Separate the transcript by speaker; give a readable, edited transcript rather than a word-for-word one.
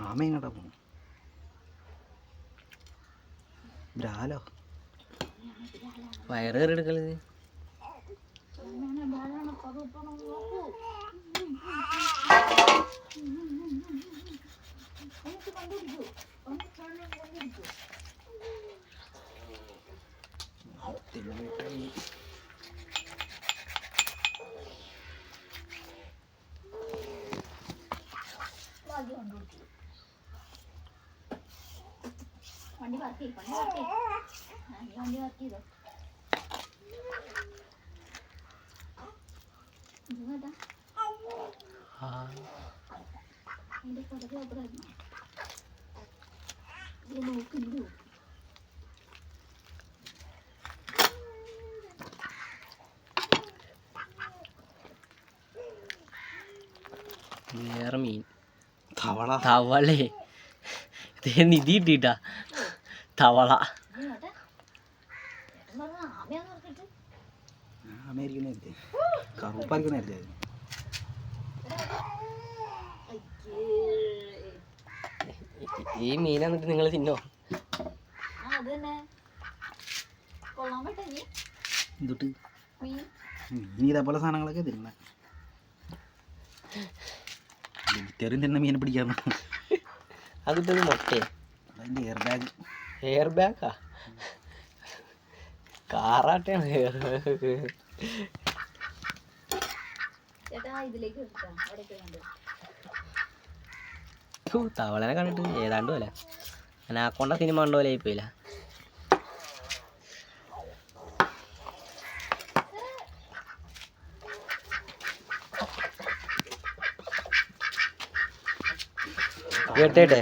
Speaker 1: ആമ എങ്ങോട്ടാ പോകും? ബ്രാലോ
Speaker 2: വയറ് കയറി എടുക്കല്.
Speaker 3: വണ്ടി വർക്ക് ചെയ്തോ. അതിന്റെ പുറകെ നോക്കുന്നു.
Speaker 2: വേറെ മീൻ
Speaker 1: തവള.
Speaker 2: തവളേ നിധി കിട്ടിട്ടാ തവള.
Speaker 1: ആമയായിരിക്കും നേരത്തെ, കറുപ്പായിരിക്കും നേരത്തെ.
Speaker 2: ഈ മീൻ എന്നിട്ട് നിങ്ങൾ തിന്നോ?
Speaker 1: എന്തുട്ട് മീൻ ഇതേപോലെ സാധനങ്ങളൊക്കെ തിന്നണ. വെജിറ്റേറിയൻ തന്നെ മീനെ പിടിക്കാന്ന്.
Speaker 2: അതിട്ടത് മൊട്ടേ
Speaker 1: അതിൻ്റെ എയർ ബാഗ്.
Speaker 2: എയർ ബാഗാ? കാറാട്ടാണ് എയർ ബാഗ്. തവളനെ കണ്ടിട്ട് ഏതാണ്ട് പോലെ അനാക്കൊണ്ട സിനിമ കണ്ട പോലെ ആയിപ്പോയില്ല. കേട്ടേട്ടെ